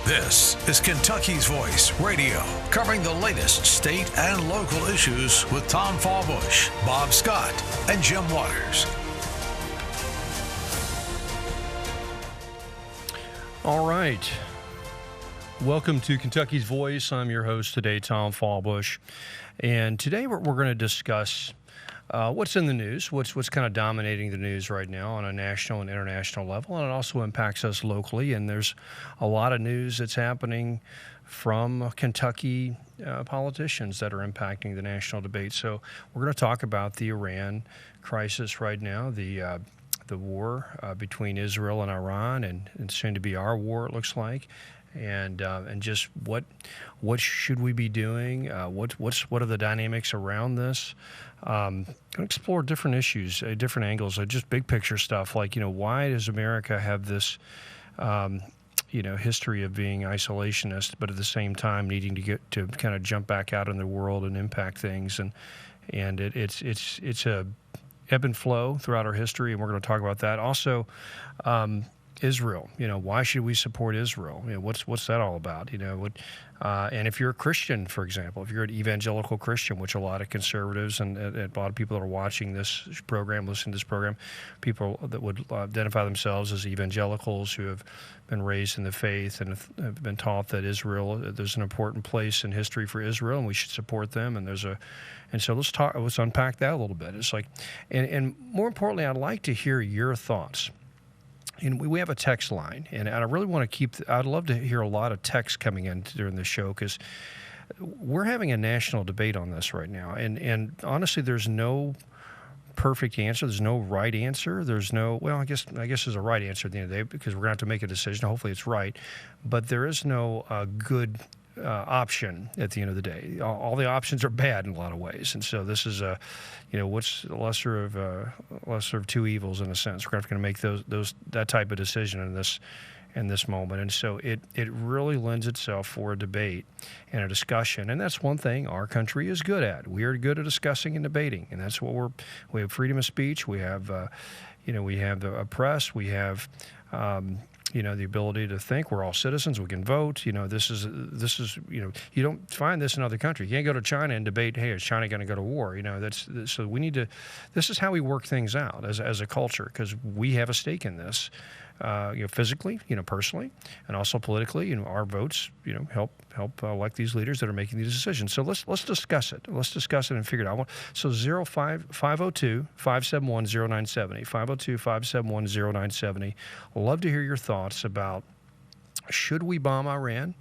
This is Kentucky's Voice Radio, covering the latest state and local issues with Tom Fallbush, Bob Scott, and Jim Waters. All right. Welcome to Kentucky's Voice. I'm your host today, Tom Fallbush. And today we're going to discuss what's in the news, what's kind of dominating the news right now on a national and international level, and it also impacts us locally. And there's a lot of news that's happening from Kentucky politicians that are impacting the national debate. So we're going to talk about the Iran crisis right now, the war between Israel and Iran, and soon to be our war, it looks like. And just what should we be doing? What are the dynamics around this? Going to explore different issues, different angles, just big picture stuff. Like, why does America have this, history of being isolationist, but at the same time needing to get to kind of jump back out in the world and impact things? And it's a ebb and flow throughout our history, and we're going to talk about that. Also, Israel, why should we support Israel? What's that all about? And if you're a Christian, for example, if you're an evangelical Christian, which a lot of conservatives and a lot of people that are watching this program, listening to this program, people that would identify themselves as evangelicals who have been raised in the faith and have been taught that Israel, there's an important place in history for Israel, and we should support them. And so let's unpack that a little bit. It's like, and more importantly, I'd like to hear your thoughts. And we have a text line, and I really want to I'd love to hear a lot of text coming in during the show, because we're having a national debate on this right now. And honestly, there's no perfect answer. There's no right answer. There's no, well, I guess there's a right answer at the end of the day, because we're going to have to make a decision. Hopefully it's right. But there is no good option at the end of the day. All the options are bad in a lot of ways, and so this is what's the lesser of two evils in a sense. We're going to make that type of decision in this moment, and so it really lends itself for a debate and a discussion, and that's one thing our country is good at. We are good at discussing and debating, and that's what we have freedom of speech. We have we have the press. We have the ability to think. We're all citizens. We can vote. This is you don't find this in other countries. You can't go to China and debate, hey, is China going to go to war? So we need to, this is how we work things out as a culture, because we have a stake in this, physically, personally, and also politically. Our votes, help elect these leaders that are making these decisions. So let's discuss it. Let's discuss it and figure it out. So 502-571-0970, 502-571-0970. I'd love to hear your thoughts about, should we bomb Iran?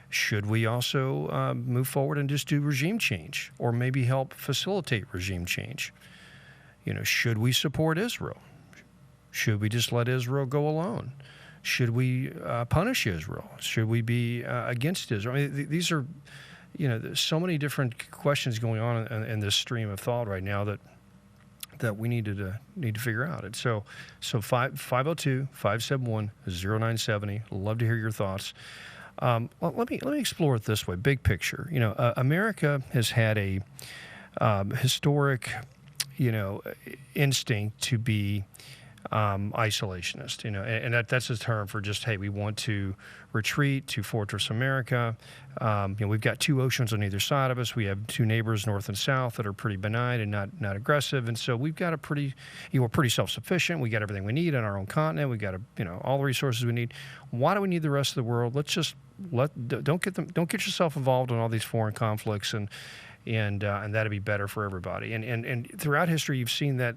Should we also move forward and just do regime change, or maybe help facilitate regime change? Should we support Israel? Should we just let Israel go alone? Should we punish Israel? Should we be against Israel? I mean, these are, there's so many different questions going on in this stream of thought right now that we need to figure out. And so 502-571-0970. Love to hear your thoughts. Let me explore it this way, big picture. America has had a historic, instinct to be isolationist, and that's a term for just, hey, we want to retreat to Fortress America. We've got two oceans on either side of us. We have two neighbors, north and south, that are pretty benign and not aggressive. And so we've got we're pretty self-sufficient. We got everything we need on our own continent. We got all the resources we need. Why do we need the rest of the world? Let's just don't get yourself involved in all these foreign conflicts, and that'd be better for everybody. And throughout history, you've seen that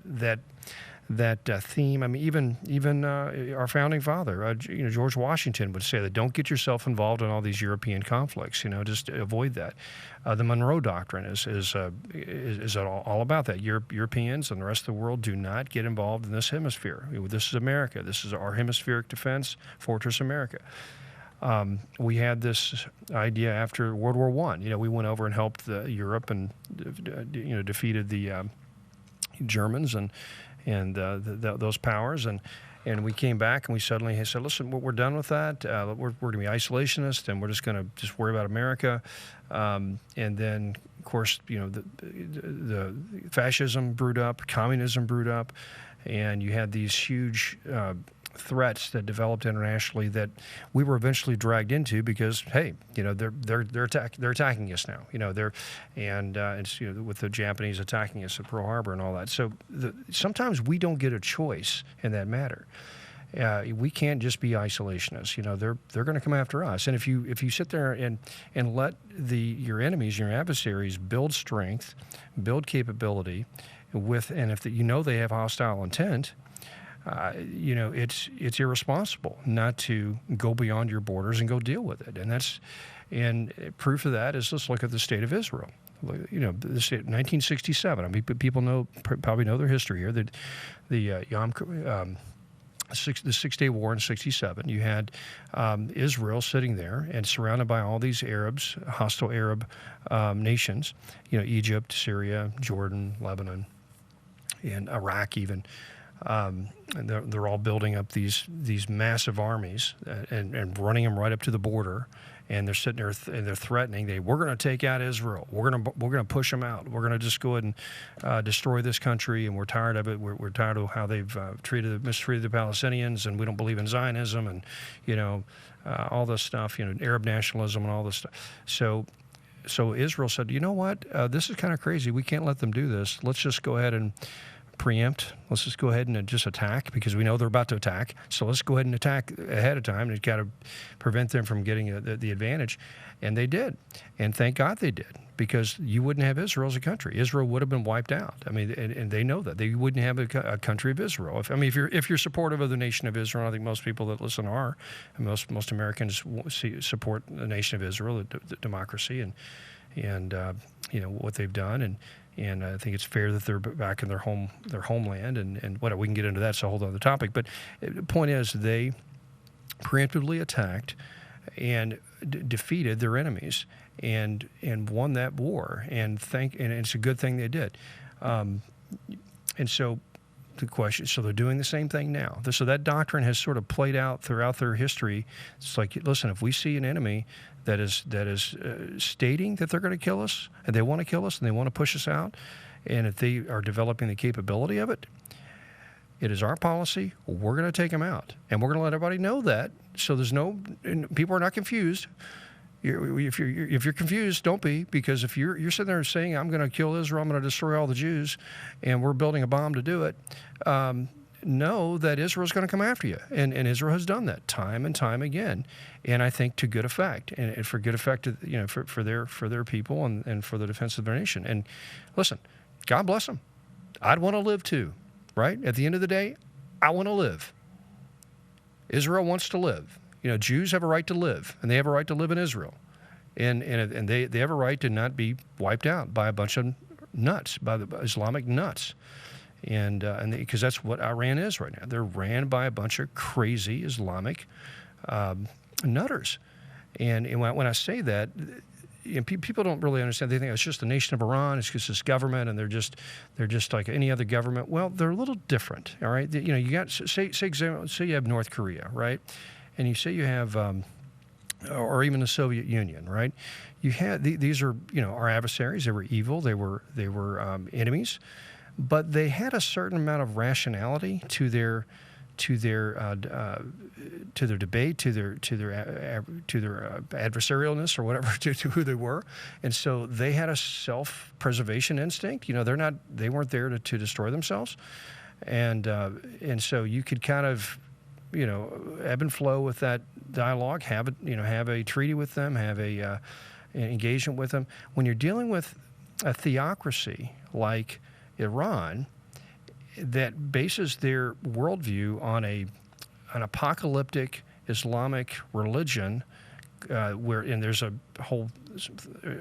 theme. I mean, even our founding father, George Washington, would say that don't get yourself involved in all these European conflicts. Just avoid that. The Monroe Doctrine is all about that. Europeans and the rest of the world do not get involved in this hemisphere. This is America. This is our hemispheric defense, Fortress America. We had this idea after World War I. We went over and helped Europe and defeated the Germans and those powers, and we came back and we suddenly said, listen, we're done with that. We're going to be isolationist, and we're just going to worry about America. And then, of course, the fascism brewed up, communism brewed up, and you had these huge threats that developed internationally that we were eventually dragged into because, hey, they're attacking us now. It's with the Japanese attacking us at Pearl Harbor and all that. So sometimes we don't get a choice in that matter. We can't just be isolationists. They're going to come after us. And if you sit there and let your enemies, your adversaries, build strength, build capability, and if they have hostile intent, it's irresponsible not to go beyond your borders and go deal with it. And proof of that is, let's look at the state of Israel. The state 1967. I mean, people probably know their history here. The 6-Day War in 67. You had Israel sitting there and surrounded by all these Arabs, hostile Arab nations. Egypt, Syria, Jordan, Lebanon, and Iraq even. And they're all building up these massive armies and running them right up to the border, and they're sitting there and they're threatening. We're going to take out Israel. We're going to push them out. We're going to just go ahead and destroy this country, and we're tired of it. We're tired of how they've mistreated the Palestinians, and we don't believe in Zionism and all this stuff. Arab nationalism and all this stuff. So Israel said, you know what? This is kind of crazy. We can't let them do this. Let's just go ahead and preempt. Let's just go ahead and just attack because we know they're about to attack. So let's go ahead and attack ahead of time and got to prevent them from getting the advantage. And they did. And thank God they did, because you wouldn't have Israel as a country. Israel would have been wiped out. I mean, and they know that. They wouldn't have a country of Israel. If you're supportive of the nation of Israel, I think most people that listen are, and most Americans support the nation of Israel, the democracy, and what they've done, and I think it's fair that they're back in their homeland, and whatever. We can get into that. It's a whole other topic. But the point is, they preemptively attacked and defeated their enemies and won that war. And it's a good thing they did. And so the question, so they're doing the same thing now. So that doctrine has sort of played out throughout their history. It's like, listen, if we see an enemy that is stating that they're going to kill us, and they want to kill us, and they want to push us out, and if they are developing the capability of it, it is our policy. We're going to take them out, and we're going to let everybody know that. So people are not confused. If you're confused, don't be, because if you're sitting there saying, I'm going to kill Israel, I'm going to destroy all the Jews, and we're building a bomb to do it, know that Israel's going to come after you. And Israel has done that time and time again, and I think to good effect, and for good effect, for their people and for the defense of their nation. And listen, God bless them. I'd want to live too, right? At the end of the day, I want to live. Israel wants to live. Jews have a right to live, and they have a right to live in Israel, and they have a right to not be wiped out by a bunch of nuts, by the Islamic nuts, and because that's what Iran is right now. They're ran by a bunch of crazy Islamic nutters, and when I say that, people don't really understand. They think it's just the nation of Iran. It's just this government, and they're just like any other government. Well, they're a little different. All right, you got say you have North Korea, right? And you say you have, or even the Soviet Union, right? You had these are our adversaries. They were evil. They were enemies, but they had a certain amount of rationality to their debate, to their adversarialness, or whatever, to who they were, and so they had a self-preservation instinct. They weren't there to destroy themselves, and so you could kind of ebb and flow with that dialogue, have a treaty with them, have an engagement with them. When you're dealing with a theocracy like Iran that bases their worldview on an apocalyptic Islamic religion, and there's a whole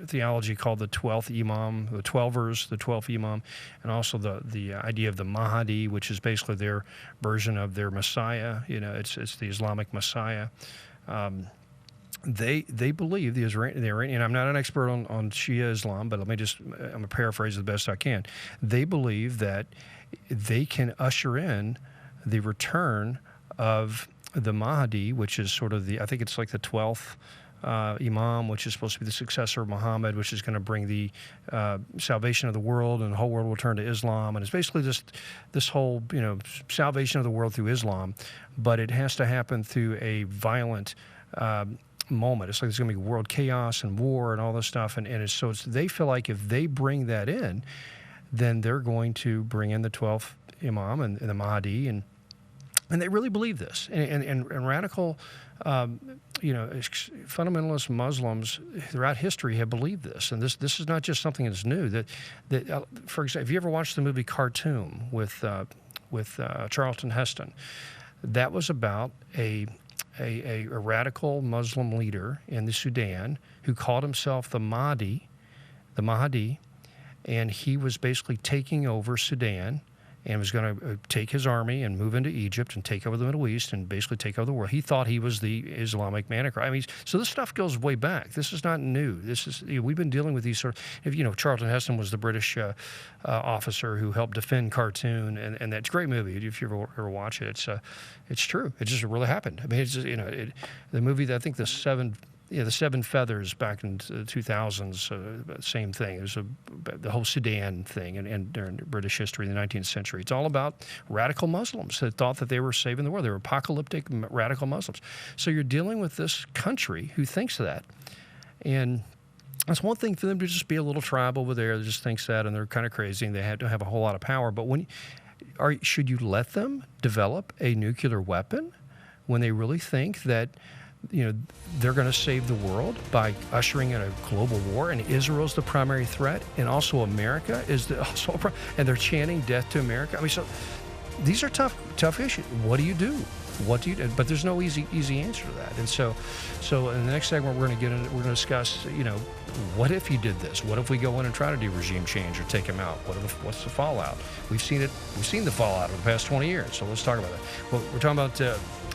theology called the 12th Imam, the 12th Imam, and also the idea of the Mahdi, which is basically their version of their Messiah. It's the Islamic Messiah. They believe the Iranian. I'm not an expert on Shia Islam, but I'm going to paraphrase the best I can. They believe that they can usher in the return of the Mahdi, which is sort of I think it's like the 12th Imam, which is supposed to be the successor of Muhammad, which is going to bring the salvation of the world, and the whole world will turn to Islam. And it's basically just this whole, salvation of the world through Islam, but it has to happen through a violent moment. It's like there's going to be world chaos and war and all this stuff. And they feel like if they bring that in, then they're going to bring in the 12th Imam and the Mahdi, and they really believe this. And radical, fundamentalist Muslims throughout history have believed this. And this is not just something that's new. That for example, have you ever watched the movie Khartoum with Charlton Heston? That was about a radical Muslim leader in the Sudan who called himself the Mahdi, and he was basically taking over Sudan and was going to take his army and move into Egypt and take over the Middle East and basically take over the world. He thought he was the Islamic Antichrist. I mean, so this stuff goes way back. This is not new. This is we've been dealing with these sort of, Charlton Heston was the British officer who helped defend Khartoum, and that's a great movie. If you ever watch it, it's true. It just really happened. I mean, it's just, the movie that I think the Seven Feathers back in the 2000s, same thing. It was the whole Sudan thing and during British history in the 19th century. It's all about radical Muslims that thought that they were saving the world. They were apocalyptic radical Muslims. So you're dealing with this country who thinks that. And it's one thing for them to just be a little tribe over there that just thinks that, and they're kind of crazy and they don't have a whole lot of power. But should you let them develop a nuclear weapon when they really think that they're going to save the world by ushering in a global war, and Israel's the primary threat, and also America is and they're chanting death to America? I mean, so these are tough issues. What do you do? But there's no easy answer to that. And so in the next segment, we're going to discuss, what if you did this? What if we go in and try to do regime change or take him out? What's the fallout? We've seen the fallout over the past 20 years. So let's talk about that. Well, we're talking about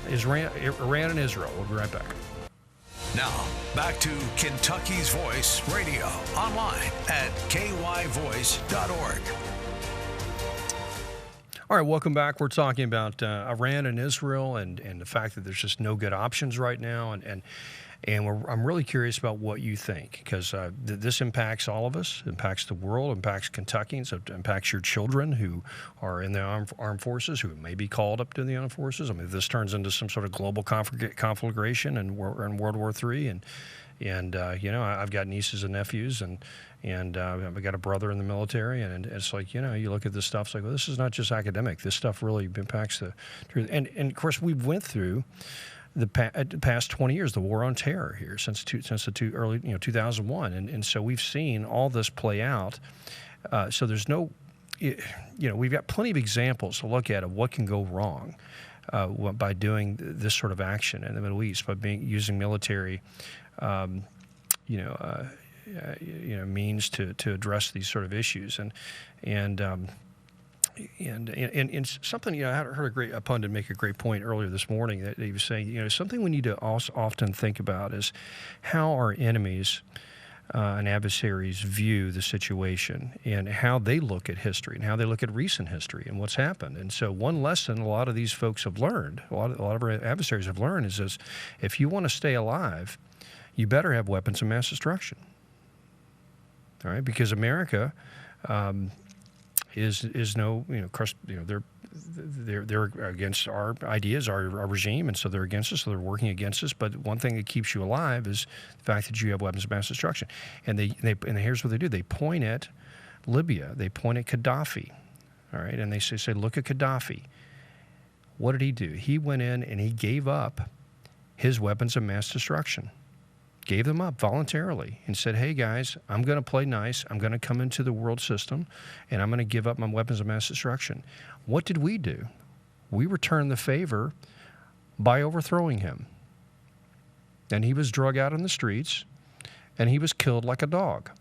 Iran and Israel. We'll be right back. Now, back to Kentucky's Voice Radio, online at kyvoice.org. All right, welcome back. We're talking about Iran and Israel and the fact that there's just no good options right now. I'm really curious about what you think, because this impacts all of us, impacts the world, impacts Kentuckians, it impacts your children who are in the armed forces, who may be called up to the armed forces. I mean, if this turns into some sort of global conflagration and we're in World War III, and I've got nieces and nephews, and I've got a brother in the military, and it's like, you look at this stuff, it's like, well, this is not just academic. This stuff really impacts the truth. And of course, we went through the past 20 years, the war on terror here since early 2001, and so we've seen all this play out. So there's no, we've got plenty of examples to look at of what can go wrong by doing this sort of action in the Middle East, by using military, means to address these sort of issues, and something, I heard a pundit make a great point earlier this morning, that he was saying, something we need to also often think about is how our enemies and adversaries view the situation, and how they look at history, and how they look at recent history and what's happened. And so one lesson a lot of these folks have learned, a lot of our adversaries have learned, is this: if you want to stay alive, you better have weapons of mass destruction. All right, because America is no, of course, they're against our ideas, our regime, and so they're against us. So they're working against us. But one thing that keeps you alive is the fact that you have weapons of mass destruction. And here's what they do: they point at Libya, they point at Gaddafi, all right, and they say, look at Gaddafi. What did he do? He went in and he gave up his weapons of mass destruction. Gave them up voluntarily and said, hey, guys, I'm going to play nice. I'm going to come into the world system, and I'm going to give up my weapons of mass destruction. What did we do? We returned the favor by overthrowing him. And he was drug out in the streets, and he was killed like a dog.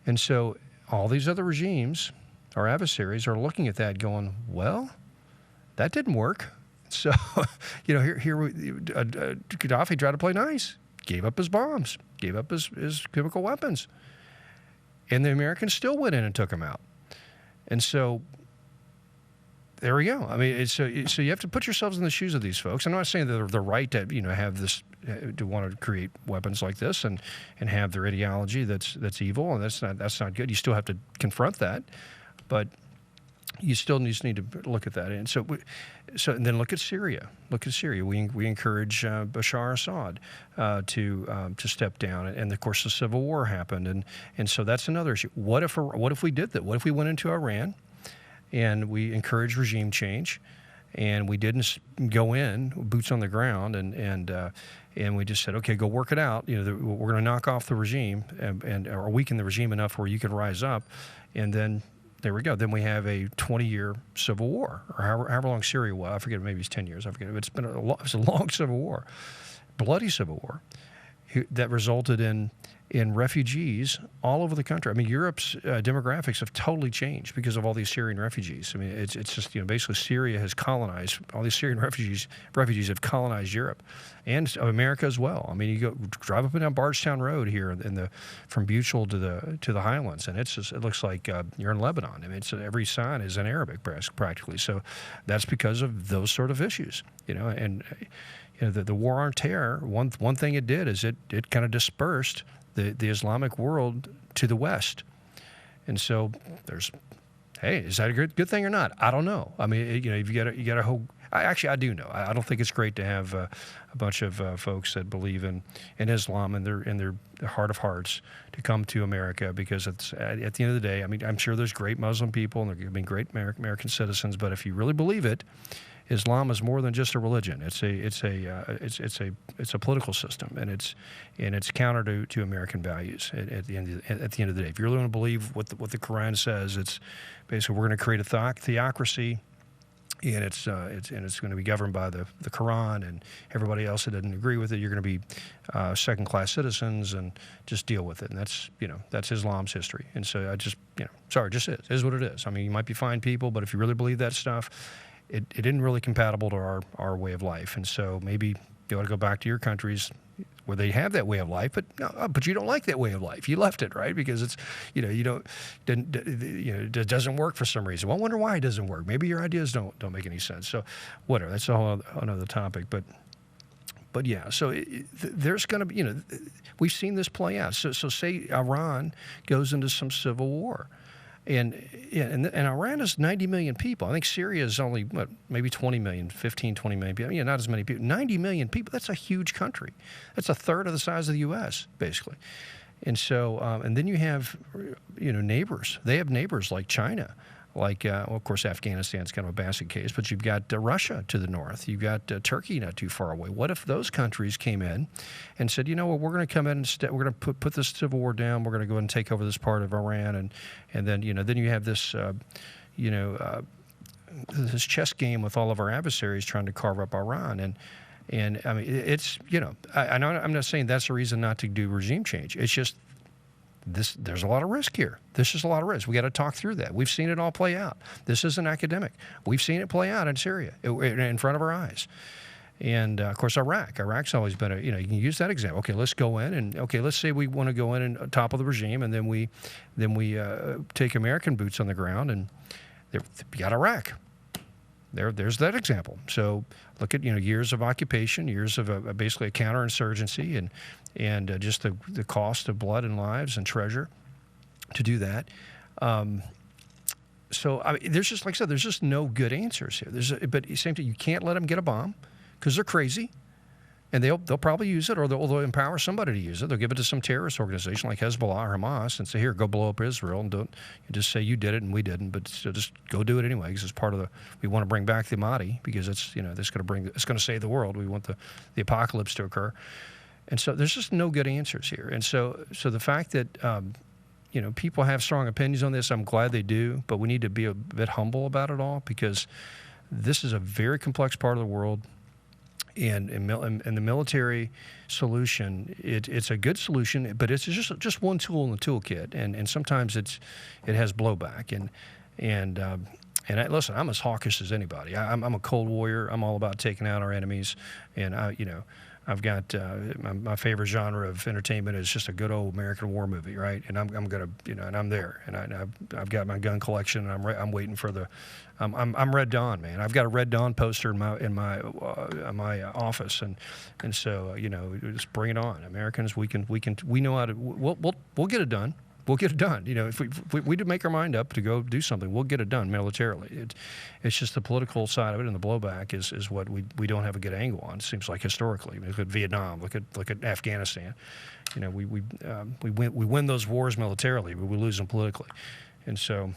And so all these other regimes, our adversaries, are looking at that going, well, that didn't work. So, Gaddafi tried to play nice. Gave up his bombs, gave up his chemical weapons. And the Americans still went in and took him out. And so There we go. I mean, so you have to put yourselves in the shoes of these folks. I'm not saying that they're the right to have this to want to create weapons like this and have their ideology that's evil, and that's not good. You still have to confront that, but you still just need to look at that. And and then look at Syria. Look at Syria. We encourage Bashar Assad to step down, and of course the civil war happened, and so that's another issue. What if we did that? What if we went into Iran and we encouraged regime change, and we didn't go in boots on the ground and we just said, okay, go work it out. We're going to knock off the regime or weaken the regime enough where you can rise up, and then there we go. Then we have a 20-year civil war, or however long Syria was. I forget, maybe it's 10 years. I forget. It's been it's a long civil war, bloody civil war, that resulted in refugees all over the country. I mean, Europe's demographics have totally changed because of all these Syrian refugees. I mean, it's just basically Syria has colonized, all these Syrian refugees have colonized Europe and America as well. I mean, you go drive up and down Bardstown Road here from Buchel to the Highlands, and it looks like you're in Lebanon. I mean, every sign is in Arabic practically. So that's because of those sort of issues, and the war on terror. One thing it did is it kind of dispersed the Islamic world to the West. And so is that a good thing or not? I don't know. I mean, you got a whole. I do know. I don't think it's great to have a bunch of folks that believe in Islam in their heart of hearts to come to America, because it's at the end of the day. I mean, I'm sure there's great Muslim people and there have been great American citizens, but if you really believe it, Islam is more than just a religion. It's a political system, and it's counter to American values at the end of the day. If you're really going to believe what the Quran says, it's basically we're going to create a theocracy, and it's going to be governed by the Quran, and everybody else that doesn't agree with it, you're going to be second-class citizens, and just deal with it. And that's Islam's history. And so I just just is what it is. I mean, you might be fine people, but if you really believe that stuff, it isn't really compatible to our way of life. And so maybe you ought to go back to your countries where they have that way of life, but you don't like that way of life. You left it, right? Because it's it doesn't work for some reason. Well, I wonder why it doesn't work. Maybe your ideas don't make any sense. So whatever, that's a whole another topic. But yeah, so there's going to be, we've seen this play out. So say Iran goes into some civil war. And Iran is 90 million people. I think Syria is only, maybe 20 million, 15, 20 million people. Not as many people. 90 million people, that's a huge country. That's a third of the size of the U.S., basically. And so, and then you have, neighbors. They have neighbors like China. Like, of course, Afghanistan's kind of a basket case, but you've got Russia to the north. You've got Turkey not too far away. What if those countries came in and said, we're going to come in and we're going to put this civil war down. We're going to go and take over this part of Iran, and then then you have this this chess game with all of our adversaries trying to carve up Iran, and I mean it's I know I'm not saying that's the reason not to do regime change. It's just there's a lot of risk here. This is a lot of risk. We got to talk through that. We've seen it all play out. This isn't academic. We've seen it play out in Syria in front of our eyes. And of course, Iraq's always been you can use that example. Okay, let's go in and let's say we want to go in and topple the regime, and then we take American boots on the ground, and you got Iraq. There's that example. So look at years of occupation, years of basically a counterinsurgency, and just the cost of blood and lives and treasure to do that. So I mean, there's just, like I said, there's just no good answers here. But same thing, you can't let them get a bomb because they're crazy, and they'll probably use it, or they'll empower somebody to use it. They'll give it to some terrorist organization like Hezbollah or Hamas and say, here, go blow up Israel, and don't just say you did it and we didn't, but just go do it anyway, because it's part of we want to bring back the Mahdi, because it's it's going to save the world. We want the apocalypse to occur. And so there's just no good answers here. And so the fact that people have strong opinions on this, I'm glad they do, but we need to be a bit humble about it all, because this is a very complex part of the world. And the military solution, it's a good solution, but it's just one tool in the toolkit, and sometimes it has blowback, and And listen, I'm as hawkish as anybody. I'm a cold warrior. I'm all about taking out our enemies. And I've got my favorite genre of entertainment is just a good old American war movie, right? And I'm gonna, and I'm there. And I've got my gun collection, and I'm waiting for the. I'm Red Dawn, man. I've got a Red Dawn poster in my office, and so just bring it on, Americans. We know how to. We'll get it done. We'll get it done. If we do make our mind up to go do something, we'll get it done militarily. It's just the political side of it, and the blowback is what we don't have a good angle on. It seems like historically. Look at Vietnam. Look at Afghanistan. We win those wars militarily, but we lose them politically. And so,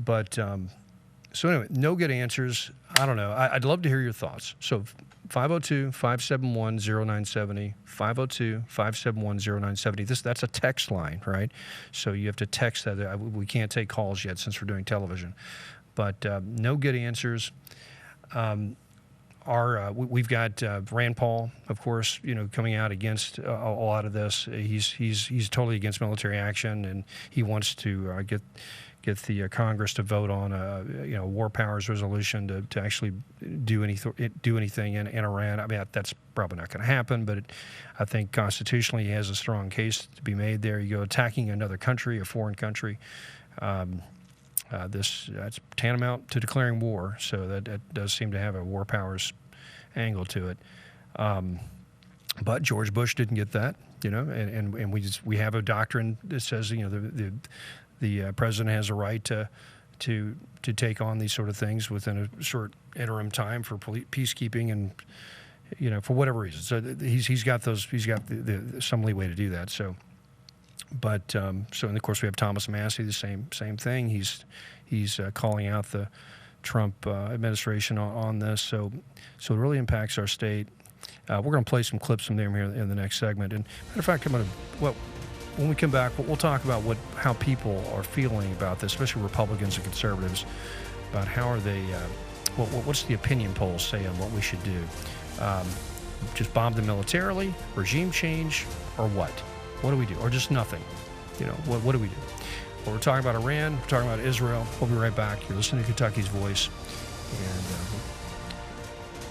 so anyway, no good answers. I don't know. I'd love to hear your thoughts. So 502-571-0970, 502-571-0970. That's a text line, right? So you have to text that. We can't take calls yet since we're doing television. But no good answers. We've got Rand Paul, of course, coming out against a lot of this. He's totally against military action, and he wants to get the Congress to vote on a war powers resolution to actually do anything in Iran. I mean, that's probably not going to happen, but I think constitutionally he has a strong case to be made there. You go attacking another country, a foreign country. That's tantamount to declaring war, so that does seem to have a war powers angle to it. But George Bush didn't get that, and we have a doctrine that says the president has a right to take on these sort of things within a short interim time for peacekeeping and for whatever reason. So he's got some leeway to do that. So. But and of course we have Thomas Massey, the same thing. He's calling out the Trump administration on this. So it really impacts our state. We're going to play some clips from them here in the next segment. And matter of fact, when we come back, we'll talk about how people are feeling about this, especially Republicans and conservatives, about how are they. What's the opinion polls say on what we should do? Just bomb them militarily, regime change, or what? What do we do? Or just nothing? What do we do? Well, we're talking about Iran. We're talking about Israel. We'll be right back. You're listening to Kentucky's Voice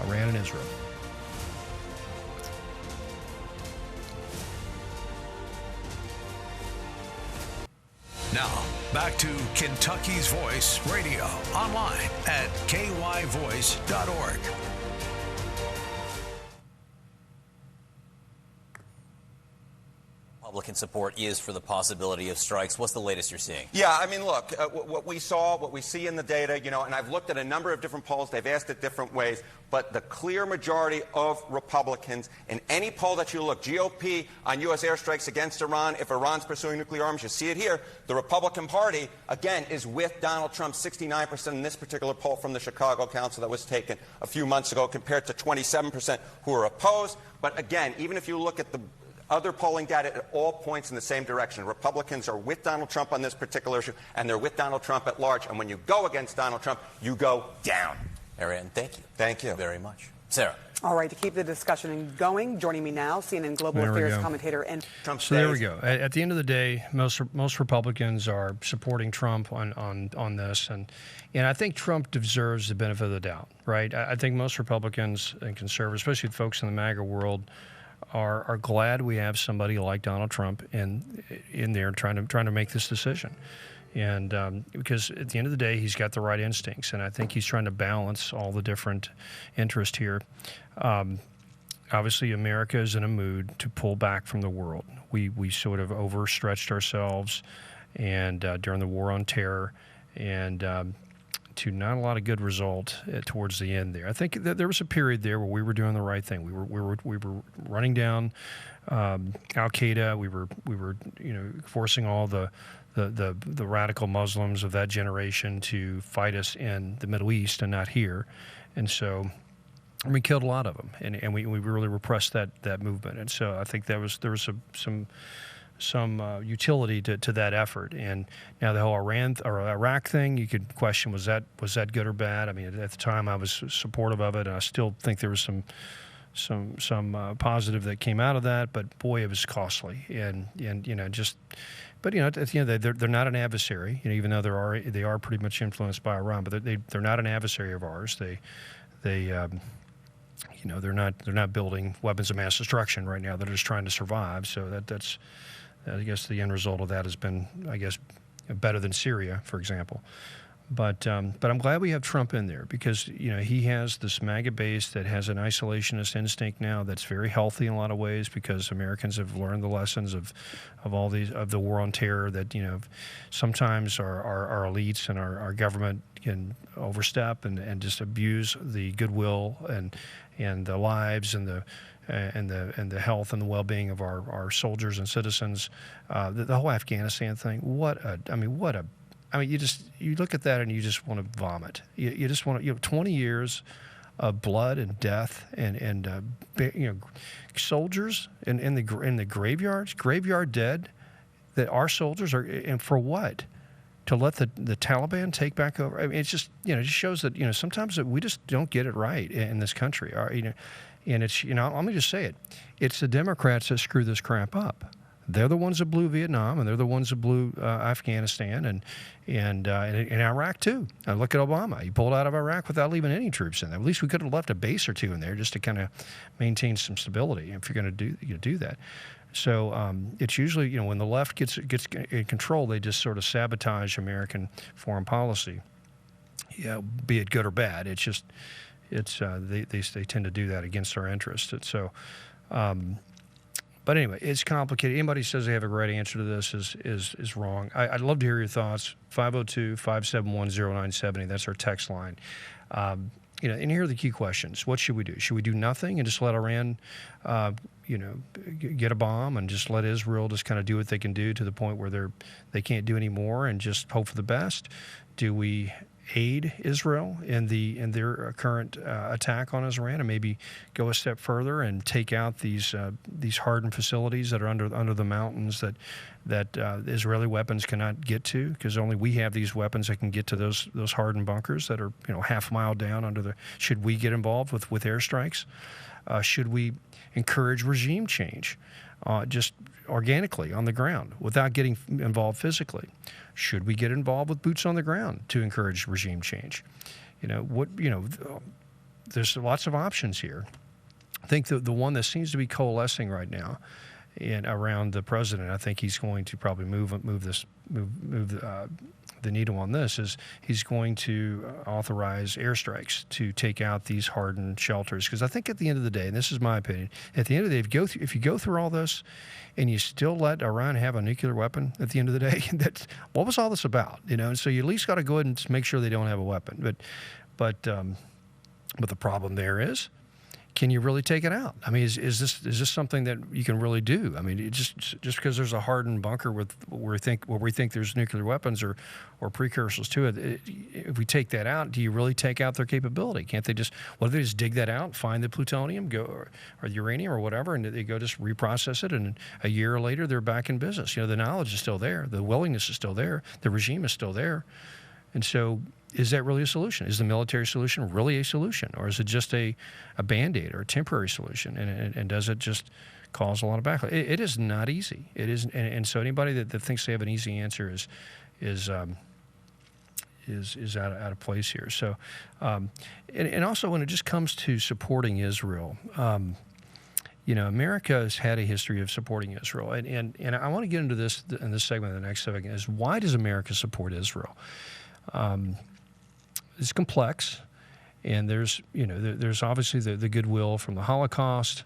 and Iran and Israel. Now, back to Kentucky's Voice Radio, online at kyvoice.org. Republican support is for the possibility of strikes. What's the latest you're seeing? Yeah, I mean, look, what we see in the data, and I've looked at a number of different polls. They've asked it different ways. But the clear majority of Republicans, in any poll that you look, GOP on U.S. airstrikes against Iran, if Iran's pursuing nuclear arms, you see it here. The Republican Party, again, is with Donald Trump, 69% in this particular poll from the Chicago Council that was taken a few months ago, compared to 27% who are opposed. But again, even if you look at the other polling data, it all points in the same direction. Republicans are with Donald Trump on this particular issue, and they're with Donald Trump at large. And when you go against Donald Trump, you go down. Ariane, thank you. Thank you Very much. Sarah. All right, to keep the discussion going, joining me now, CNN Global Affairs commentator and Trump. So there we go. At the end of the day, most Republicans are supporting Trump on this, and I think Trump deserves the benefit of the doubt, right? I think most Republicans and conservatives, especially folks in the MAGA world, are glad we have somebody like Donald Trump in there trying to make this decision. And because at the end of the day, he's got the right instincts, and I think he's trying to balance all the different interests here. Obviously, America is in a mood to pull back from the world. We sort of overstretched ourselves, and during the war on terror, and to not a lot of good result towards the end there. I think that there was a period there where we were doing the right thing. We were running down Al Qaeda. We were forcing all the radical Muslims of that generation to fight us in the Middle East and not here, and so we killed a lot of them, and we really repressed that movement. And so I think there was some utility to that effort. And now the whole Iran or Iraq thing, you could question, was that good or bad? I mean, at the time I was supportive of it, and I still think there was some positive that came out of that. But boy, it was costly, and just But at the end of the day, they're not an adversary. Even though they are pretty much influenced by Iran, but they're not an adversary of ours. They're not building weapons of mass destruction right now. They're just trying to survive. So that's I guess the end result of that has been, I guess, better than Syria, for example. But I'm glad we have Trump in there because he has this MAGA base that has an isolationist instinct now that's very healthy in a lot of ways because Americans have learned the lessons of all the war on terror that sometimes our elites and our government can overstep and just abuse the goodwill and the lives and the health and the well-being of our soldiers and citizens. The whole Afghanistan thing. You look at that and you just want to vomit. You just want to, 20 years of blood and death and soldiers in the graveyards, graveyard dead, that our soldiers are, and for what? To let the Taliban take back over? It's just, it just shows that, sometimes we just don't get it right in this country. And it's, let me just say it. It's the Democrats that screw this crap up. They're the ones that blew Vietnam, and they're the ones that blew Afghanistan and Iraq too. Look at Obama; he pulled out of Iraq without leaving any troops in there. At least we could have left a base or two in there just to kind of maintain some stability. If you're going to do that, so it's usually when the left gets in control, they just sort of sabotage American foreign policy. Be it good or bad. It's just they tend to do that against our interests. And so. But anyway, it's complicated. Anybody who says they have a great answer to this is wrong. I'd love to hear your thoughts. 502-571-0970. That's our text line. And here are the key questions. What should we do? Should we do nothing and just let Iran, get a bomb and just let Israel just kind of do what they can do to the point where they can't do any more and just hope for the best? Do we aid Israel in their current attack on Iran and maybe go a step further and take out these hardened facilities that are under the mountains that Israeli weapons cannot get to, because only we have these weapons that can get to those hardened bunkers that are half a mile down under the. Should we get involved with airstrikes? Should we encourage regime change just organically on the ground without getting involved physically? Should we get involved with boots on the ground to encourage regime change? There's lots of options here. I think the one that seems to be coalescing right now around the president, I think he's going to probably move the needle on this, is he's going to authorize airstrikes to take out these hardened shelters. Because I think at the end of the day, and this is my opinion, at the end of the day, if you go through all this and you still let Iran have a nuclear weapon at the end of the day, what was all this about? And so you at least got to go ahead and make sure they don't have a weapon. But the problem there is, can you really take it out? I mean, is this something that you can really do? I mean, just because there's a hardened bunker where we think there's nuclear weapons or precursors to it, if we take that out, do you really take out their capability? Can't they just? What if they just dig that out, find the plutonium, or the uranium or whatever, and they go just reprocess it, and a year later they're back in business? The knowledge is still there, the willingness is still there, the regime is still there, and so. Is that really a solution? Is the military solution really a solution? Or is it just a Band-Aid or a temporary solution? And does it just cause a lot of backlash? It is not easy. It is, and so anybody that thinks they have an easy answer is out of place here. So, and also when it just comes to supporting Israel, America has had a history of supporting Israel. And I want to get into this in this segment of the next segment, is why does America support Israel? It's complex, and there's obviously the goodwill from the Holocaust.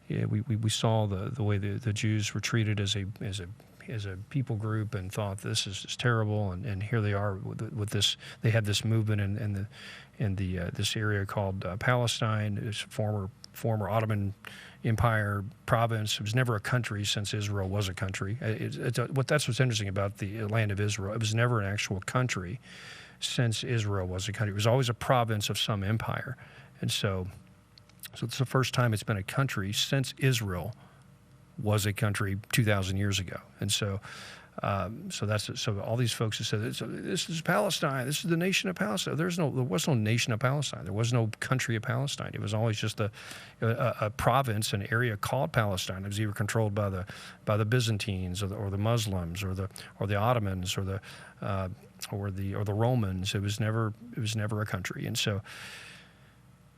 We saw the way the Jews were treated as a people group and thought this is terrible, and here they are with this. They had this movement in this area called Palestine. It's former Ottoman Empire province. It was never a country since Israel was a country. That's what's interesting about the land of Israel. It was never an actual country since Israel was a country. It was always a province of some empire. And so it's the first time it's been a country since Israel was a country 2,000 years ago. And so So all these folks have said, this is Palestine. This is the nation of Palestine. There was no nation of Palestine. There was no country of Palestine. It was always just a province, an area called Palestine. It was either controlled by the Byzantines or the Muslims or the Ottomans or the Romans. It was never a country. And so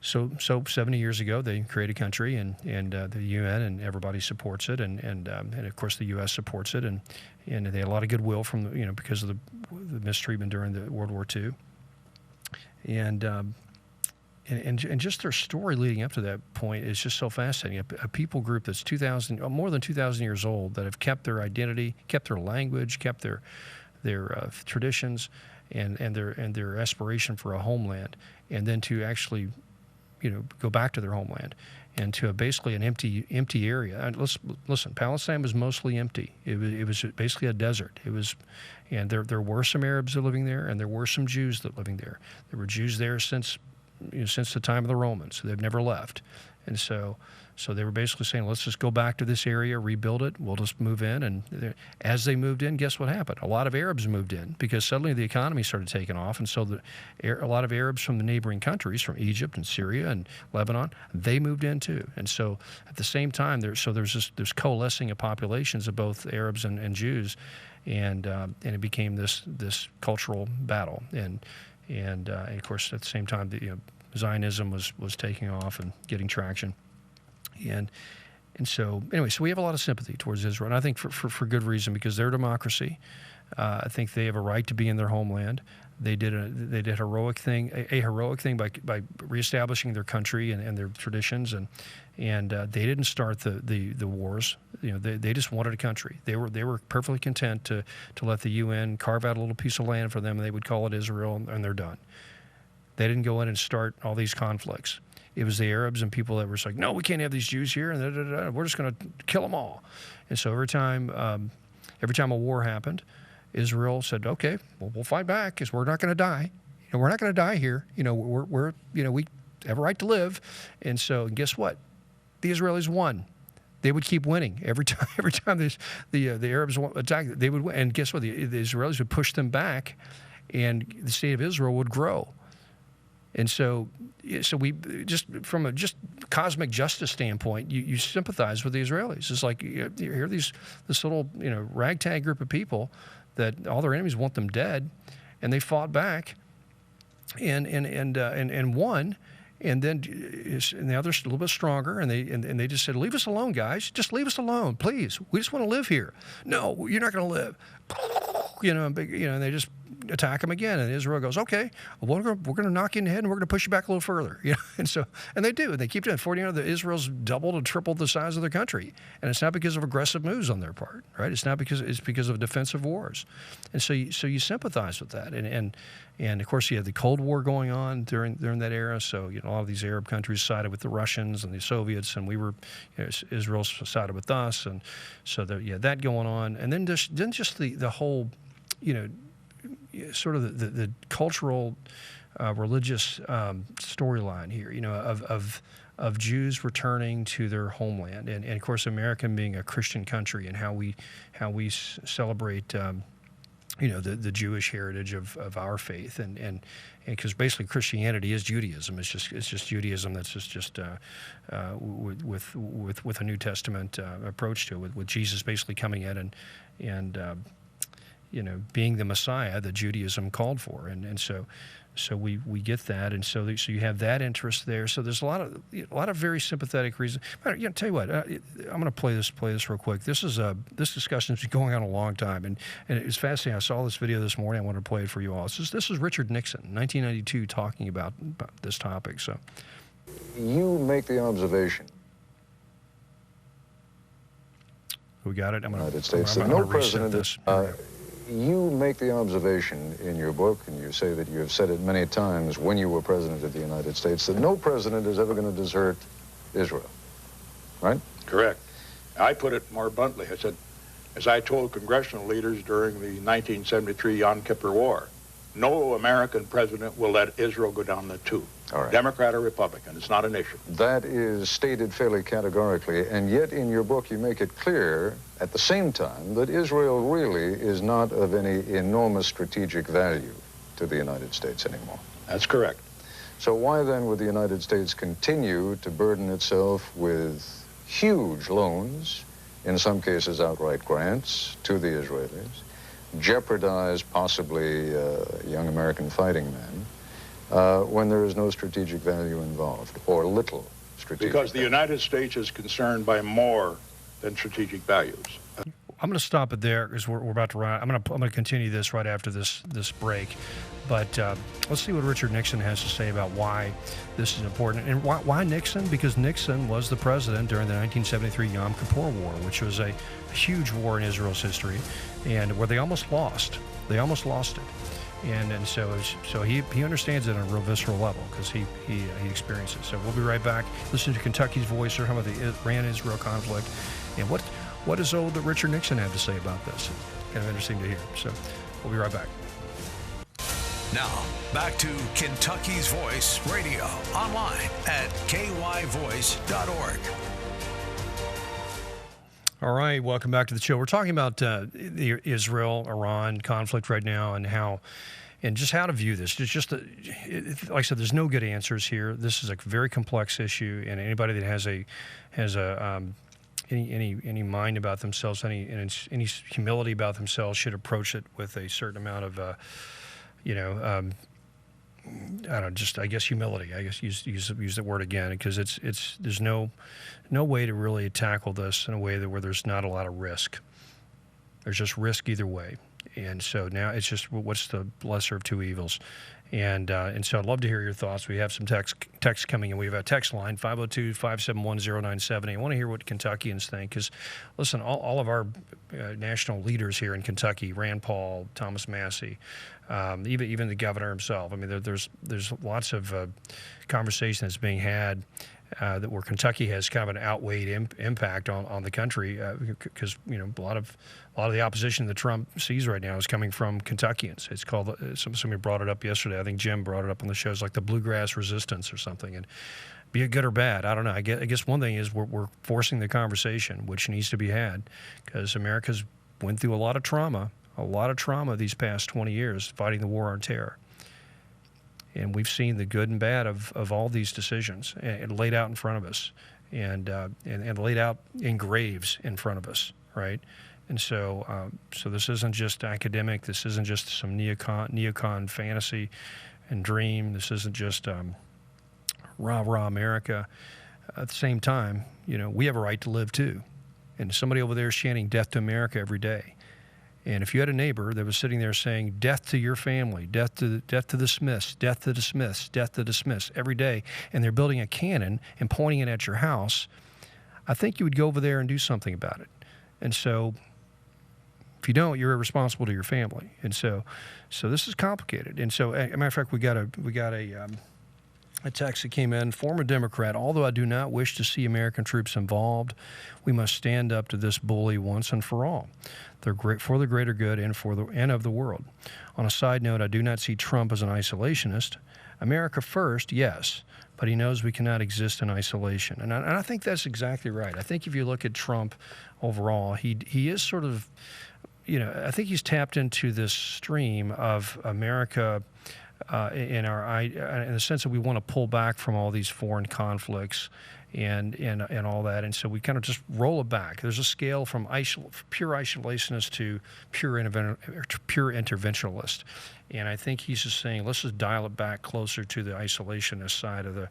70 years ago, they created a country, and the UN and everybody supports it, and of course the U.S. supports it, and they had a lot of goodwill from because of the mistreatment during the World War II, and just their story leading up to that point is just so fascinating. A people group that's more than 2,000 years old that have kept their identity, kept their language, kept their traditions, and their aspiration for a homeland, and then to actually go back to their homeland and to basically an empty area. And listen, Palestine was mostly empty. It was basically a desert. And there were some Arabs living there, and there were some Jews living there. There were Jews there since the time of the Romans. They've never left. And so they were basically saying, let's just go back to this area, rebuild it. We'll just move in. And as they moved in, guess what happened? A lot of Arabs moved in because suddenly the economy started taking off. And so a lot of Arabs from the neighboring countries, from Egypt and Syria and Lebanon, they moved in too. And so at the same time, there's coalescing of populations of both Arabs and Jews, and it became this cultural battle. And of course, at the same time, Zionism was taking off and getting traction. And so anyway, so we have a lot of sympathy towards Israel, and I think for good reason, because they're a democracy. I think they have a right to be in their homeland. They did a heroic thing by reestablishing their country and their traditions, and they didn't start the wars. They just wanted a country. They were perfectly content to let the UN carve out a little piece of land for them, and they would call it Israel, and they're done. They didn't go in and start all these conflicts. It was the Arabs and people that were like, no, we can't have these Jews here, and we're just going to kill them all. And so every time a war happened, Israel said, okay, well, we'll fight back because we're not going to die. We're not going to die here. We have a right to live. And so guess what? The Israelis won. They would keep winning every time the Arabs attacked. They would win. And guess what? The Israelis would push them back, and the state of Israel would grow. And so we just from a cosmic justice standpoint, you sympathize with the Israelis. It's like you hear this little ragtag group of people that all their enemies want them dead, and they fought back, and won, and then the others a little bit stronger, and they just said, leave us alone, guys, just leave us alone, please. We just want to live here. No, you're not going to live. And they just attack them again, and Israel goes, okay, well, we're going to knock you in the head, and we're going to push you back a little further. And they do, and they keep doing it. 40 Israel's doubled and tripled the size of their country, and it's not because of aggressive moves on their part, right? It's because of defensive wars, and so you sympathize with that, and of course you had the Cold War going on during that era. So a lot of these Arab countries sided with the Russians and the Soviets, and Israel sided with us, and so that going on, and then just the whole, sort of the cultural, religious storyline here, of Jews returning to their homeland, and of course America being a Christian country, and how we celebrate the Jewish heritage of our faith, and because basically Christianity is Judaism. It's just Judaism that's just with a New Testament approach to it, with Jesus basically coming in and being the Messiah that Judaism called for, and so we get that, and so you have that interest there. So there's a lot of very sympathetic reasons. Tell you what, I'm going to play this real quick. This discussion has been going on a long time, and it's fascinating. I saw this video this morning. I wanted to play it for you all. This is Richard Nixon, 1992, talking about this topic. So you make the observation. We got it. United States that no president. You make the observation in your book, and you say that you have said it many times when you were president of the United States, that no president is ever going to desert Israel, right? Correct. I put it more bluntly. I said, as I told congressional leaders during the 1973 Yom Kippur War, no American president will let Israel go down the tube. All right. Democrat or Republican, it's not an issue. That is stated fairly categorically, and yet in your book you make it clear at the same time that Israel really is not of any enormous strategic value to the United States anymore. That's correct. So why then would the United States continue to burden itself with huge loans, in some cases outright grants, to the Israelis, jeopardize possibly young American fighting men, when there is no strategic value involved, or little strategic Because the value? United States is concerned by more than strategic values. I'm going to stop it there because we're about to run. I'm going to continue this right after this break, but let's see what Richard Nixon has to say about why this is important and why Nixon. Because Nixon was the president during the 1973 Yom Kippur War, which was a huge war in Israel's history, and where they almost lost. They almost lost it, and so he understands it on a real visceral level because he experienced it. So we'll be right back. Listen to Kentucky's Voice. They're talking about the Iran-Israel conflict and what does old Richard Nixon have to say about this? Kind of interesting to hear. So we'll be right back. Now, back to Kentucky's Voice Radio, online at kyvoice.org. All right, welcome back to the show. We're talking about the Israel-Iran conflict right now and just how to view this. It's just, like I said, there's no good answers here. This is a very complex issue, and anybody that has any mind about themselves, any humility about themselves should approach it with a certain amount of, I guess humility. I guess use the word again, because there's no way to really tackle this in a way where there's not a lot of risk. There's just risk either way, and so now it's just what's the lesser of two evils. And so I'd love to hear your thoughts. We have some text coming in. We have a text line, 502-571-0970. I want to hear what Kentuckians think because, listen, all of our national leaders here in Kentucky, Rand Paul, Thomas Massey, even the governor himself. I mean, there's lots of conversation that's being had that where Kentucky has kind of an outweighed impact on the country because a lot of the opposition that Trump sees right now is coming from Kentuckians. It's called somebody brought it up yesterday. I think Jim brought it up on the shows, like the bluegrass resistance or something. And be it good or bad, I don't know. I guess one thing is we're forcing the conversation, which needs to be had, because America's went through a lot of trauma these past 20 years fighting the war on terror. And we've seen the good and bad of all these decisions and laid out in front of us and laid out in graves in front of us, right? And so this isn't just academic. This isn't just some neocon fantasy and dream. This isn't just rah-rah America. At the same time, we have a right to live too. And somebody over there is chanting death to America every day. And if you had a neighbor that was sitting there saying, death to your family, death to the Smiths, death to the Smiths, death to the Smiths every day, and they're building a cannon and pointing it at your house, I think you would go over there and do something about it. And so if you don't, you're irresponsible to your family. And so this is complicated. And so, as a matter of fact, we got a text that came in. Former Democrat, although I do not wish to see American troops involved, we must stand up to this bully once and for all. They're great for the greater good and of the world. On a side note, I do not see Trump as an isolationist. America first, yes, but he knows we cannot exist in isolation. And I think that's exactly right. I think if you look at Trump overall, he is sort of, I think he's tapped into this stream of America in the sense that we want to pull back from all these foreign conflicts and all that, and so we kind of just roll it back. There's a scale from pure isolationist to pure interventionalist, and I think he's just saying let's just dial it back closer to the isolationist side of the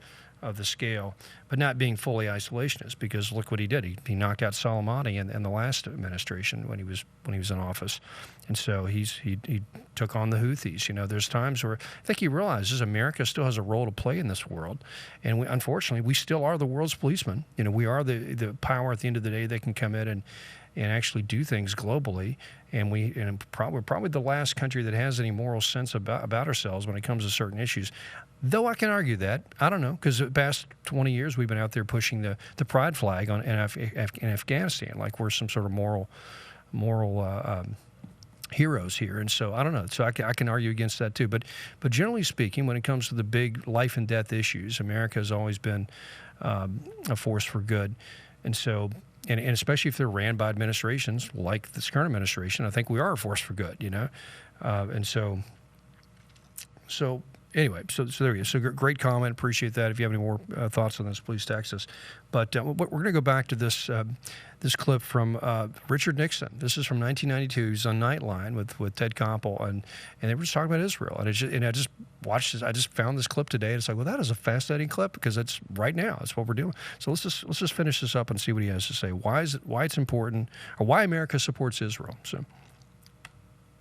scale, but not being fully isolationist, because look what he did. He knocked out Soleimani in the last administration when he was in office, and so he took on the Houthis. There's times where I think he realizes America still has a role to play in this world, and unfortunately we still are the world's policemen. We are the power at the end of the day that can come in and actually do things globally, and we're probably the last country that has any moral sense about ourselves when it comes to certain issues. Though I can argue that, I don't know, because the past 20 years we've been out there pushing the pride flag in Afghanistan, like we're some sort of moral heroes here, and so I don't know. So I can argue against that too. But generally speaking, when it comes to the big life and death issues, America has always been a force for good, and so and especially if they're ran by administrations like this current administration, I think we are a force for good. And so anyway, so there you go. So great comment. Appreciate that. If you have any more thoughts on this, please text us. But we're going to go back to this clip from Richard Nixon. This is from 1992. He's on Nightline with Ted Koppel, and they were just talking about Israel. And I just watched this. I just found this clip today, and it's like, well, that is a fascinating clip because it's right now. That's what we're doing. So let's just finish this up and see what he has to say. Why it's important, or why America supports Israel. So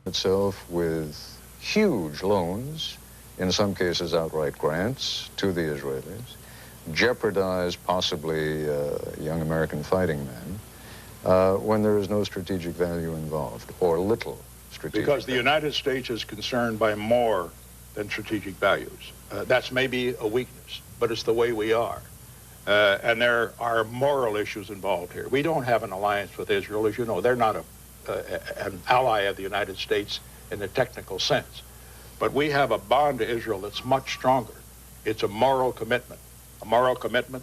itself with huge loans, in some cases outright grants to the Israelis, jeopardize possibly young American fighting men when there is no strategic value involved, or little strategic Because the value. United States is concerned by more than strategic values. That's maybe a weakness, but it's the way we are. And there are moral issues involved here. We don't have an alliance with Israel. As you know, they're not an ally of the United States in the technical sense. But we have a bond to Israel that's much stronger. It's a moral commitment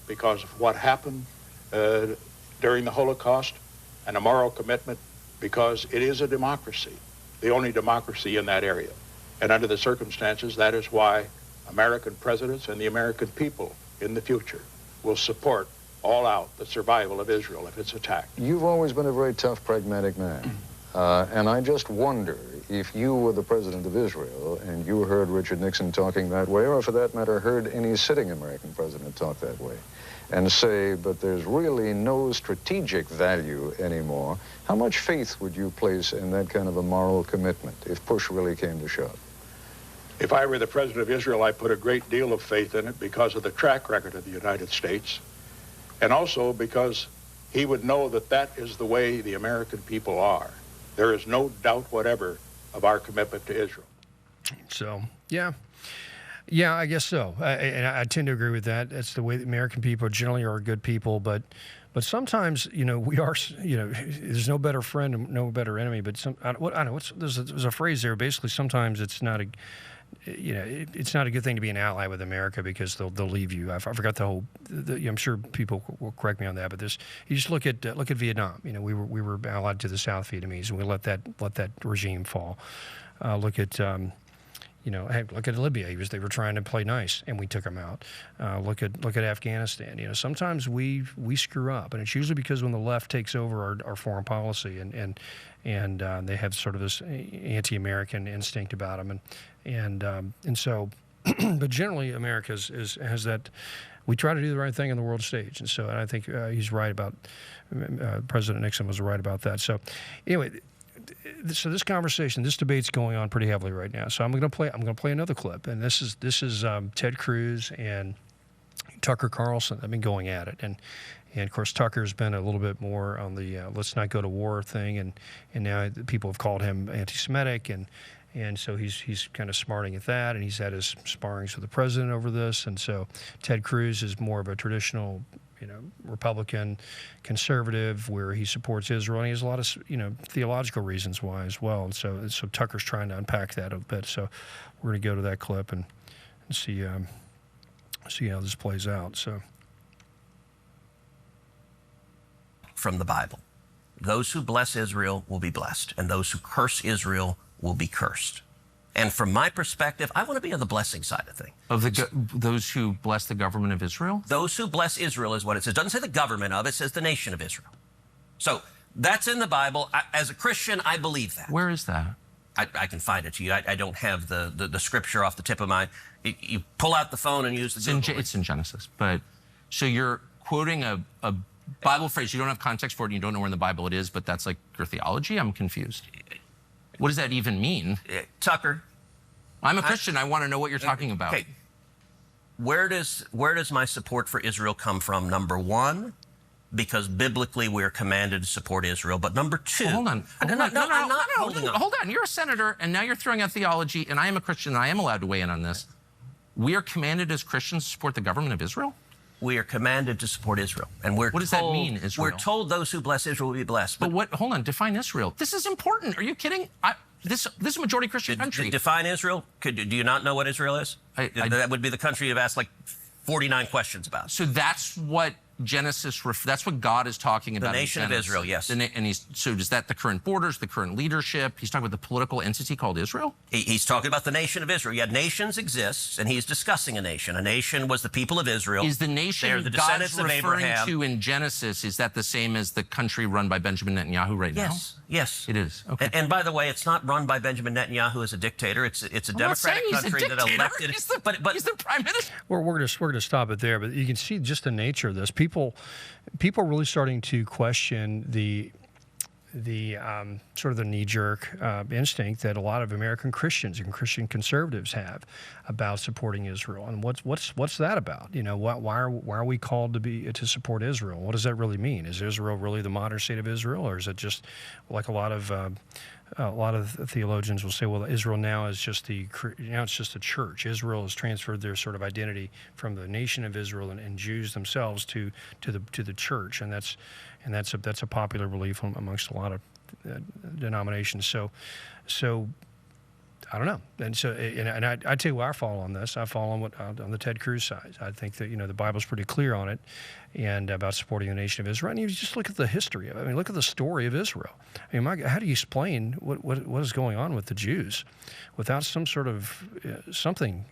because of what happened during the Holocaust, and a moral commitment because it is a democracy, the only democracy in that area. And under the circumstances, that is why American presidents and the American people in the future will support all out the survival of Israel if it's attacked. You've always been a very tough, pragmatic man. And I just wonder if you were the president of Israel and you heard Richard Nixon talking that way, or for that matter, heard any sitting American president talk that way, and say, but there's really no strategic value anymore, how much faith would you place in that kind of a moral commitment if push really came to shove? If I were the president of Israel, I put a great deal of faith in it because of the track record of the United States, and also because he would know that that is the way the American people are. There is no doubt whatever of our commitment to Israel. So, yeah, I guess so. I tend to agree with that. That's the way the American people generally are good people, but sometimes, we are, there's no better friend and no better enemy. But there's a phrase there. Basically, sometimes it's not it's not a good thing to be an ally with America because they'll leave you. I forgot the whole. I'm sure people will correct me on that, but you just look at Vietnam. We were allied to the South Vietnamese, and we let that regime fall. Look at Libya. They were trying to play nice, and we took them out. Look at Afghanistan. Sometimes we screw up, and it's usually because when the left takes over our foreign policy, and they have sort of this anti-American instinct about them, and so, but generally America has that. We try to do the right thing on the world stage, and so I think he's right about President Nixon was right about that. So anyway. So this debate's going on pretty heavily right now. So I'm going to play another clip, and this is Ted Cruz and Tucker Carlson. They've been going at it, and of course Tucker's been a little bit more on the let's not go to war thing, and now people have called him anti-Semitic, and so he's kind of smarting at that, and he's had his sparrings with the president over this, and so Ted Cruz is more of a traditional, Republican, conservative, where he supports Israel, and he has a lot of, theological reasons why as well. And so Tucker's trying to unpack that a bit. So we're going to go to that clip and see how this plays out. So, from the Bible, those who bless Israel will be blessed, and those who curse Israel will be cursed. And from my perspective, I want to be on the blessing side of things. Of those who bless the government of Israel? Those who bless Israel is what it says. It doesn't say the government of, it says the nation of Israel. So that's in the Bible. As a Christian, I believe that. Where is that? I can find it to you. I don't have the scripture off the tip of my... You pull out the phone and use the Google. It's in Genesis. But so you're quoting a Bible phrase. You don't have context for it, and you don't know where in the Bible it is, but that's like your theology? I'm confused. What does that even mean? Tucker. I'm a Christian. I want to know what you're talking about. Okay. Where does my support for Israel come from? Number one, because biblically we're commanded to support Israel. But number two... Well, hold on. I'm not holding on. Hold on. You're a senator, and now you're throwing out theology, and I am a Christian, and I am allowed to weigh in on this. We are commanded as Christians to support the government of Israel? We are commanded to support Israel. And what does that mean, Israel? We're told those who bless Israel will be blessed. But hold on, define Israel. This is important. Are you kidding? this is a majority Christian country. Define Israel. Do you not know what Israel is? That would be the country you've asked like 49 questions about. So that's what Genesis, that's what God is talking about. The nation of Israel, yes. So is that the current borders, the current leadership? He's talking about the political entity called Israel? He's talking about the nation of Israel. Yeah, nations exist, and he's discussing a nation. A nation was the people of Israel. Is the nation They're the descendants God's of referring Abraham. to in Genesis, is that the same as the country run by Benjamin Netanyahu right now? Yes. It is. Okay. And by the way, it's not run by Benjamin Netanyahu as a dictator. It's a democratic country that elected. He's the prime minister. We're going to stop it there, but you can see just the nature of this. People are really starting to question the sort of the knee-jerk instinct that a lot of American Christians and Christian conservatives have about supporting Israel. And what's that about? You know, why are we called to support Israel? What does that really mean? Is Israel really the modern state of Israel, or is it just like a lot of theologians will say, well, Israel now is just it's just a church. Israel has transferred their sort of identity from the nation of Israel and Jews themselves to the church, and that's a popular belief amongst a lot of denominations. So I don't know, and I tell you where I fall on this. I fall on the Ted Cruz side. I think that the Bible's pretty clear on it, and about supporting the nation of Israel. And you just look at the history of it. I mean, look at the story of Israel. I mean, how do you explain what is going on with the Jews without some sort of something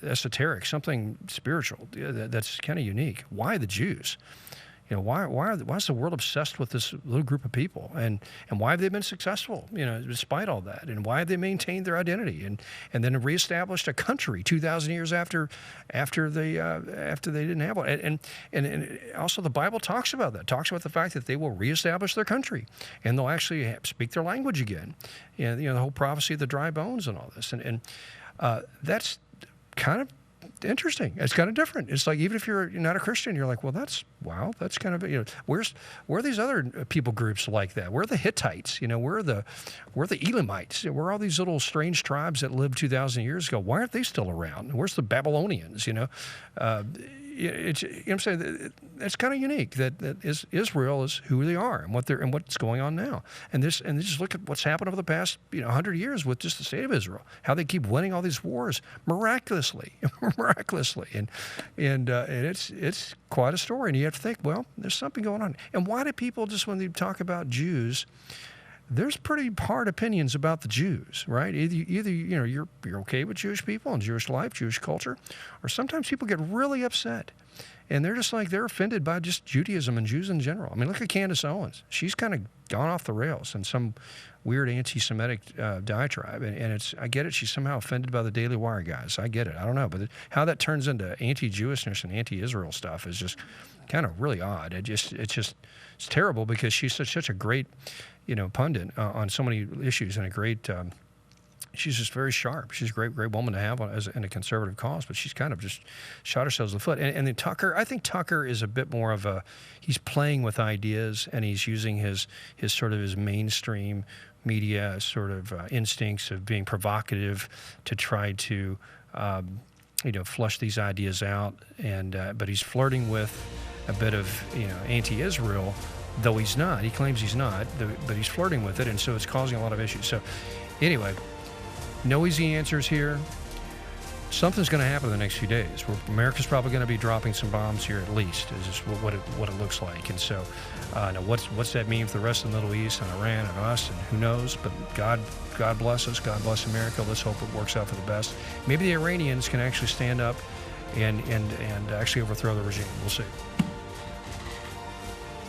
esoteric, something spiritual that's kind of unique? Why the Jews? Why is the world obsessed with this little group of people, and why have they been successful, despite all that, and why have they maintained their identity and then reestablished a country 2,000 years after they didn't have one, and also the Bible talks about the fact that they will reestablish their country and they'll actually speak their language again, and the whole prophecy of the dry bones and all this, and that's kind of interesting. It's kind of different. It's like, even if you're not a Christian, you're like, well, that's kind of, where are these other people groups like that? Where are the Hittites? Where are the Elamites? Where are all these little strange tribes that lived 2,000 years ago? Why aren't they still around? Where's the Babylonians? It's, I'm saying it's kind of unique that Israel is who they are and what's going on now. And just look at what's happened over the past 100 years with just the state of Israel, how they keep winning all these wars miraculously, and it's quite a story. And you have to think, well, there's something going on. And why do people just, when they talk about Jews, there's pretty hard opinions about the Jews, right? Either you're okay with Jewish people and Jewish life, Jewish culture, or sometimes people get really upset, and they're just like, they're offended by just Judaism and Jews in general. I mean, look at Candace Owens. She's kind of gone off the rails in some weird anti-Semitic diatribe, and I get it. She's somehow offended by the Daily Wire guys. I get it. I don't know, but how that turns into anti-Jewishness and anti-Israel stuff is just kind of really odd. It's terrible, because she's such a great pundit on so many issues, and a great. She's just very sharp. She's a great woman to have in a conservative cause, but she's kind of just shot herself in the foot. And then Tucker, I think Tucker is a bit more of he's playing with ideas, and he's using his sort of his mainstream media sort of instincts of being provocative to try to flush these ideas out. And but he's flirting with a bit of anti-Israel. Though he's not. He claims he's not, but he's flirting with it, and so it's causing a lot of issues. So anyway, no easy answers here. Something's going to happen in the next few days. America's probably going to be dropping some bombs here, at least, is just what it looks like. And so now what's that mean for the rest of the Middle East and Iran and us, and who knows? But God bless us. God bless America. Let's hope it works out for the best. Maybe the Iranians can actually stand up and actually overthrow the regime. We'll see.